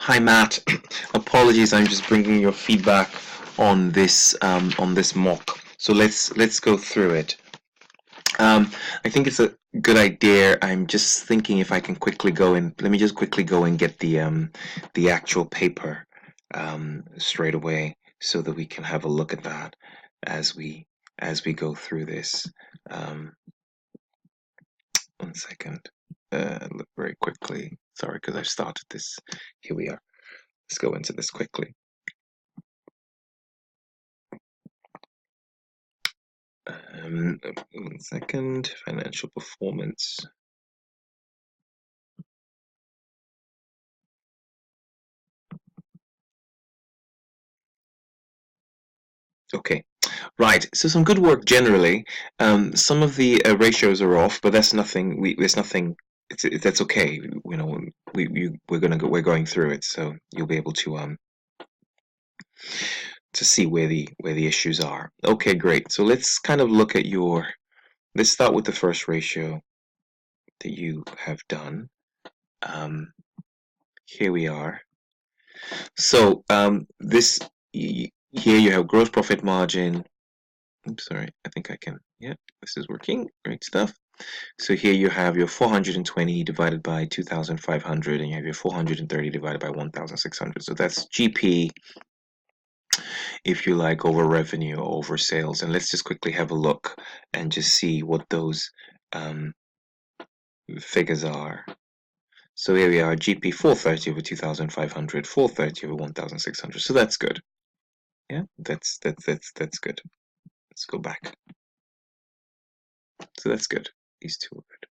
Hi Matt, apologies. I'm just bringing your feedback on this mock. So let's go through it. I think it's a good idea. I'm just thinking if I can quickly go and let me just quickly go and get the actual paper straight away so that we can have a look at that as we go through this. Um, One second. Look very quickly. Sorry, because I've started this. Here we are. Let's go into this quickly. 1 second. Financial performance. Okay, right. So some good work generally. Some of the ratios are off, but that's nothing. There's nothing. That's okay. You know, we're going through it, so you'll be able to see where the issues are. Okay, great. So let's kind of look at your. Let's start with the first ratio that you have done. Um, Here we are. So this here you have gross profit margin. I'm sorry, I think I can. Yeah, this is working. Great stuff. So here you have your 420 divided by 2,500, and you have your 430 divided by 1,600. So that's GP, if you like, over revenue or over sales. And let's just quickly have a look and just see what those um, figures are. So here we are, GP 430 over 2,500, 430 over 1,600. So that's good. Yeah, that's good. Let's go back. So that's good. These two are good.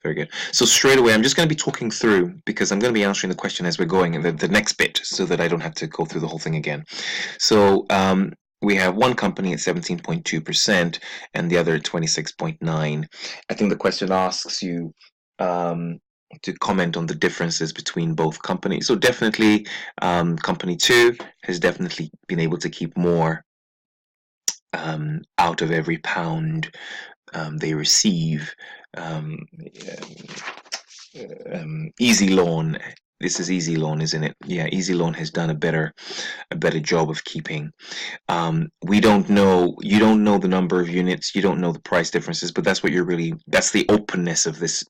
Very good. So straight away, I'm just going to be talking through because I'm going to be answering the question as we're going in the next bit so that I don't have to go through the whole thing again. So we have one company at 17.2% and the other at 26.9%. I think the question asks you to comment on the differences between both companies. So definitely, company two has definitely been able to keep more out of every pound they receive. Um, Easy Loan. This is Easy Loan, isn't it? Yeah, Easy Loan has done a better job of keeping. We don't know. You don't know the number of units. You don't know the price differences. But that's what you're really. That's the openness of this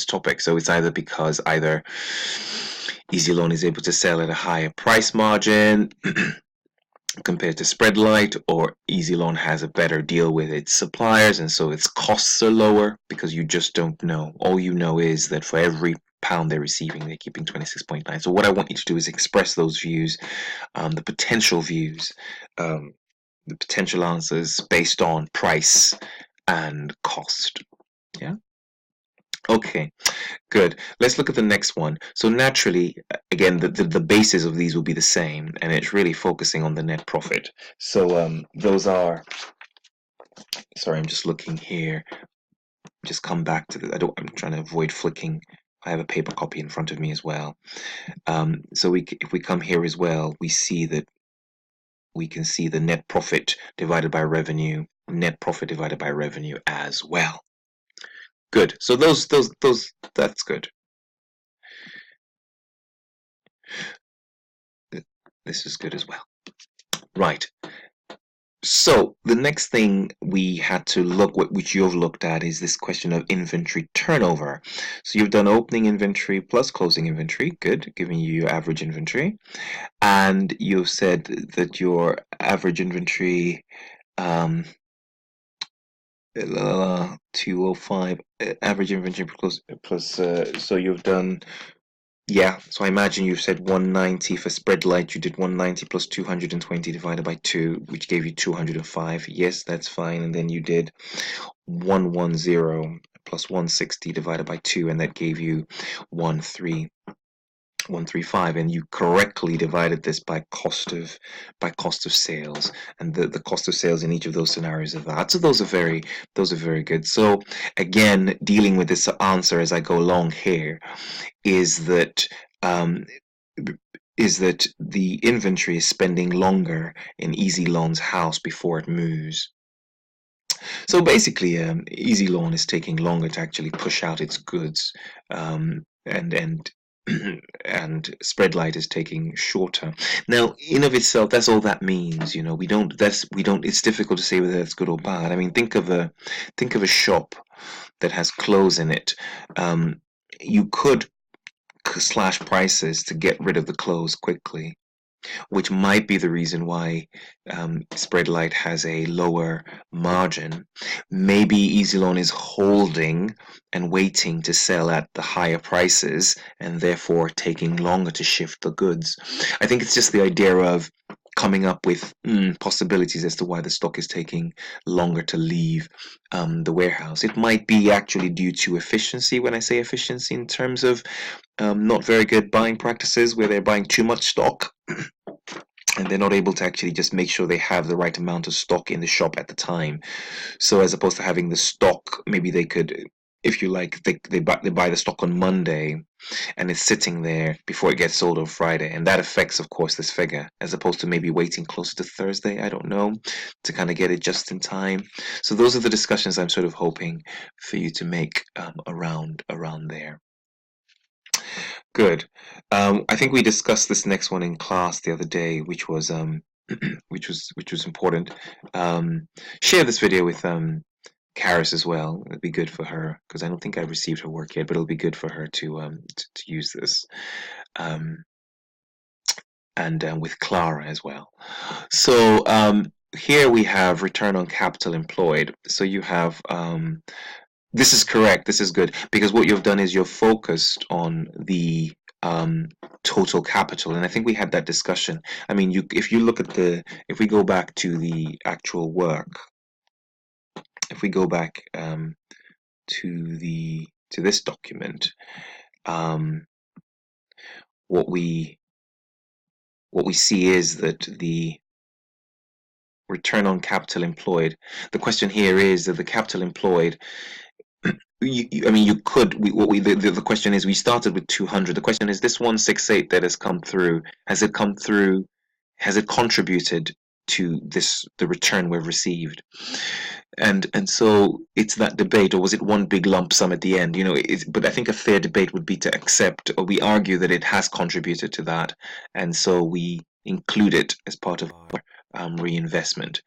topic. So it's either because either Easy Loan is able to sell at a higher price margin compared to Spreadlight, or Easy Loan has a better deal with its suppliers, and so its costs are lower because you just don't know. All you know is that for every pound they're receiving, they're keeping 26.9. So what I want you to do is express those views, the potential views, the potential answers based on price and cost. Yeah. Okay, good. Let's look at the next one. So naturally, again, the basis of these will be the same, and it's really focusing on the net profit. So those are, sorry, I'm just looking here. Just come back to the, I'm trying to avoid flicking. I have a paper copy in front of me as well. So if we come here as well, we see that we can see the net profit divided by revenue, net profit divided by revenue as well. Good. So those, that's good. This is good as well. Right. So the next thing we had to look, which you've looked at, is this question of inventory turnover. So you've done opening inventory plus closing inventory, good, giving you your average inventory. And you've said that your average inventory, 205, average inventory plus so you've done, yeah, so I imagine you've said 190 for Spreadlight. You did 190 plus 220 divided by 2, which gave you 205. Yes, that's fine. And then you did 110 plus 160 divided by 2, and that gave you 135. And you correctly divided this by cost of sales, and the cost of sales in each of those scenarios of that. So those are very good. So again, dealing with this answer as I go along here is that the inventory is spending longer in Easy Loan's house before it moves. So basically, Easy Loan is taking longer to actually push out its goods, and and spread light is taking shorter. Now, in of itself, that's all that means. You know, we don't. It's difficult to say whether that's good or bad. I mean, think of a shop that has clothes in it. You could slash prices to get rid of the clothes quickly, which might be the reason why Spreadlight has a lower margin. Maybe EasyLoan is holding and waiting to sell at the higher prices and therefore taking longer to shift the goods. I think it's just the idea of coming up with possibilities as to why the stock is taking longer to leave the warehouse. It might be actually due to efficiency. When I say efficiency, in terms of not very good buying practices, where they're buying too much stock and they're not able to actually just make sure they have the right amount of stock in the shop at the time. So as opposed to having the stock, maybe they could, if you like, they buy the stock on Monday and it's sitting there before it gets sold on Friday, and that affects, of course, this figure, as opposed to maybe waiting closer to Thursday, I don't know, to kind of get it just in time. So those are the discussions I'm sort of hoping for you to make around there. Good. I think we discussed this next one in class the other day, which was which was important. Share this video with Karis as well. It'd be good for her because I don't think I've received her work yet, but it'll be good for her to use this. And with Clara as well. So here we have return on capital employed. So you have this is correct. This is good because what you've done is you're focused on the total capital, and I think we had that discussion. I mean, if you look at if we go back to the actual work, if we go back to this document, what we see is that the return on capital employed. The question here is that the capital employed. I mean, you could. The question is, we started with 200. The question is, this 168 that has come through, has it come through? Has it contributed to the return we've received? And so it's that debate, or was it one big lump sum at the end? You know, but I think a fair debate would be to accept, or we argue that it has contributed to that, and so we include it as part of our reinvestment,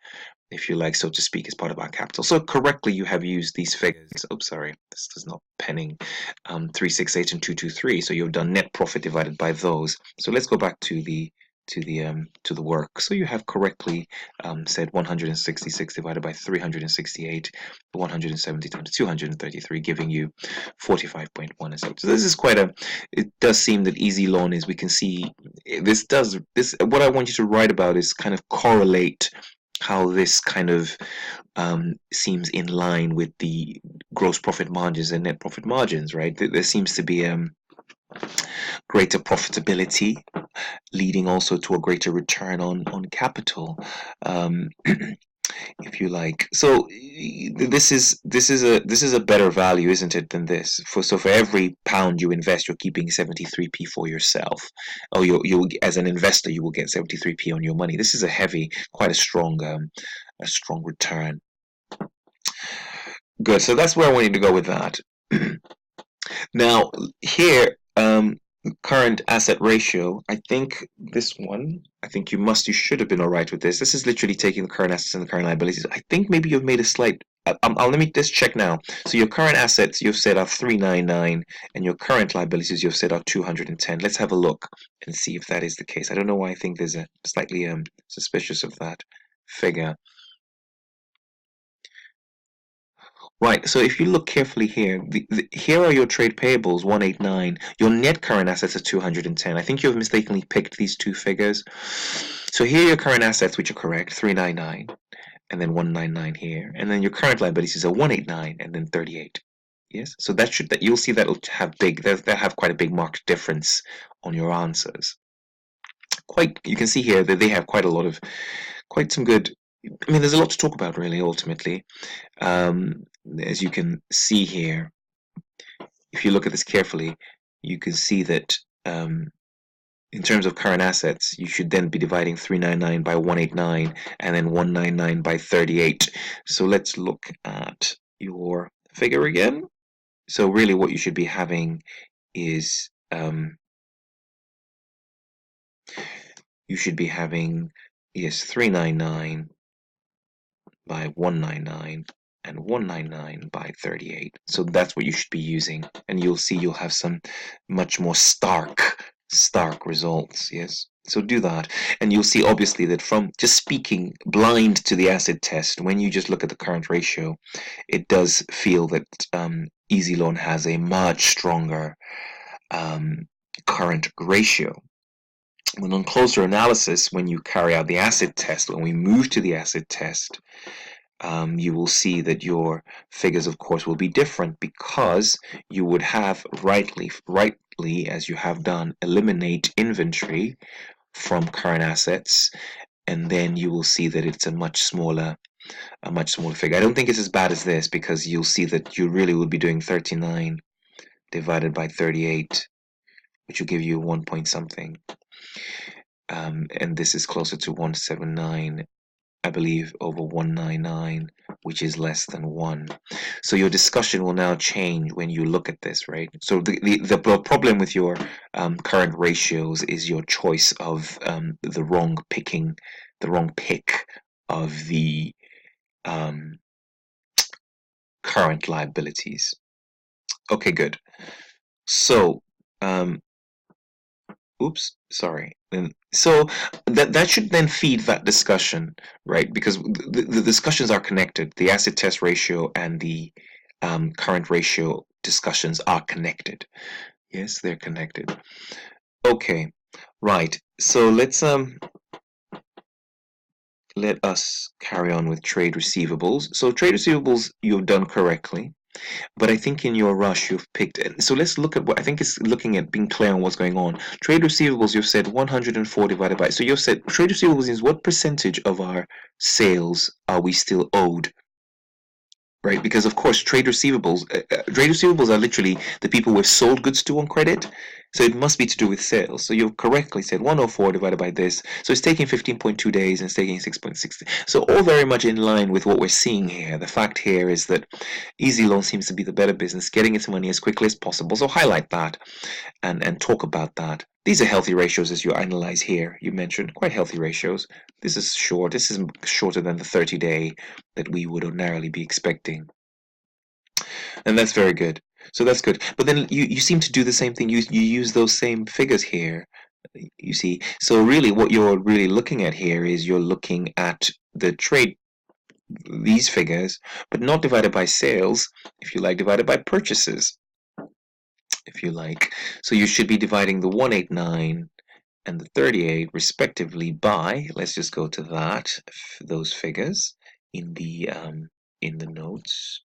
if you like, so to speak, as part of our capital. So correctly, you have used these figures. Oh, sorry, this is not penning. 368 and 223. So you've done net profit divided by those. So let's go back to the work. So you have correctly said 166 divided by 368, 170 times 233, giving you 45.1. So this is quite a. It does seem that easy loan is. We can see this. What I want you to write about is kind of correlate how this kind of seems in line with the gross profit margins and net profit margins, right? There seems to be greater profitability, leading also to a greater return on capital, if you like. So this is a better value, isn't it, than this? For every pound you invest, you're keeping 73p for yourself, or you as an investor you will get 73p on your money. This is quite a strong return. Good. So that's where I wanted to go with that. Now here, current asset ratio. I think this one. I think you should have been all right with this. This is literally taking the current assets and the current liabilities. I think maybe you've made a slight. Let me just check now. So your current assets you've said are 399, and your current liabilities you've said are 210. Let's have a look and see if that is the case. I don't know why I think there's a slightly suspicious of that figure. Right, so if you look carefully here, here are your trade payables, 189. Your net current assets are 210. I think you've mistakenly picked these two figures. So here are your current assets, which are correct, 399, and then 199 here. And then your current liabilities are 189 and then 38. Yes, so you'll see they'll have quite a big marked difference on your answers. You can see here that they have quite some good. I mean, there's a lot to talk about, really, ultimately. As you can see here, if you look at this carefully, you can see that in terms of current assets, you should then be dividing 399 by 189 and then 199 by 38. So let's look at your figure again. So really what you should be having is you should be having, yes, 399 by 199 and 199 by 38. So that's what you should be using, and you'll see you'll have some much more stark results. Yes, so do that, and you'll see obviously that from just speaking blind to the acid test, when you just look at the current ratio, it does feel that Easy Loan has a much stronger current ratio. When on closer analysis, when you carry out the acid test, when we move to the acid test, you will see that your figures, of course, will be different, because you would have rightly, as you have done, eliminate inventory from current assets, and then you will see that it's a much smaller figure. I don't think it's as bad as this, because you'll see that you really would be doing 39 divided by 38, which will give you 1 point something. And this is closer to 179, I believe, over 199, which is less than 1. So your discussion will now change when you look at this, right? So the problem with your current ratios is your choice of the wrong pick of the current liabilities. Okay, good. So, oops, sorry. And so that should then feed that discussion, right? Because the discussions are connected. The acid test ratio and the current ratio discussions are connected. Yes, they're connected. Okay, right. So let us carry on with trade receivables. So trade receivables you've done correctly. But I think in your rush you've picked it. So let's look at what I think is looking at being clear on what's going on. Trade receivables, you've said 104 divided by. So you've said trade receivables is what percentage of our sales are we still owed? Right, because of course trade receivables are literally the people we've sold goods to on credit, so it must be to do with sales. So you've correctly said 104 divided by this, so it's taking 15.2 days and it's taking 6.6. So all very much in line with what we're seeing here. The fact here is that Easy Loan seems to be the better business, getting its money as quickly as possible. So highlight that and talk about that. These are healthy ratios as you analyze here. You mentioned quite healthy ratios. This is short. This is shorter than the 30-day that we would ordinarily be expecting. And that's very good. So that's good. But then you seem to do the same thing. You use those same figures here. You see. So really what you're really looking at here is you're looking at the trade, these figures, but not divided by sales, if you like, divided by purchases, if you like. So you should be dividing the 189 and the 38 respectively by, let's just go to that, those figures in the notes.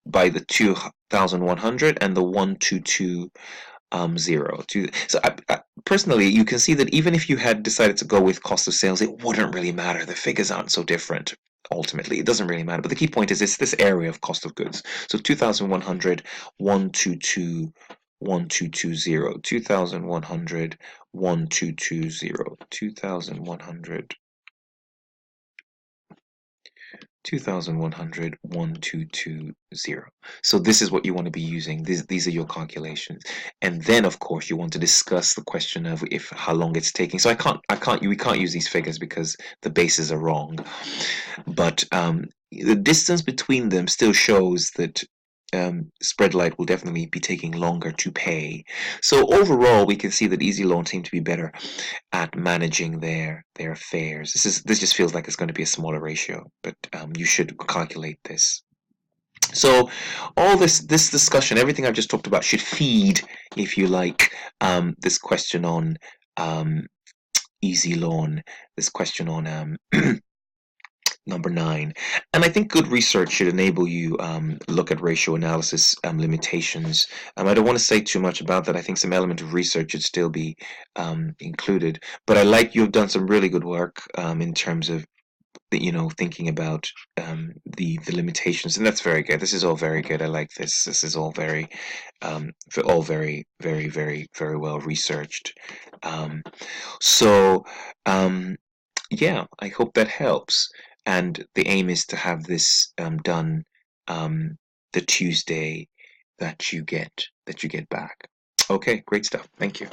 By the 2,100 and the 1,220. So personally, you can see that even if you had decided to go with cost of sales, it wouldn't really matter. The figures aren't so different. Ultimately, it doesn't really matter. But the key point is it's this area of cost of goods. So 2,100, 122, 1220, 2,100, 1220, 2,100. 2,100, 1220. So this is what you want to be using. These are your calculations. And then of course you want to discuss the question of how long it's taking. So we can't use these figures because the bases are wrong. But the distance between them still shows that Spreadlight will definitely be taking longer to pay. So overall, we can see that Easy Loan seem to be better at managing their affairs. This just feels like it's going to be a smaller ratio, but you should calculate this. So all this discussion, everything I've just talked about, should feed, if you like, this question on Easy Loan, this question on number 9. And I think good research should enable you look at ratio analysis limitations. I don't want to say too much about that. I think some element of research should still be included. But I like you've done some really good work in terms of thinking about the limitations, and that's very good. This is all very good. I like this. This is all very very very very very well researched. So yeah, I hope that helps. And the aim is to have this done the Tuesday that you get back. Okay, great stuff. Thank you.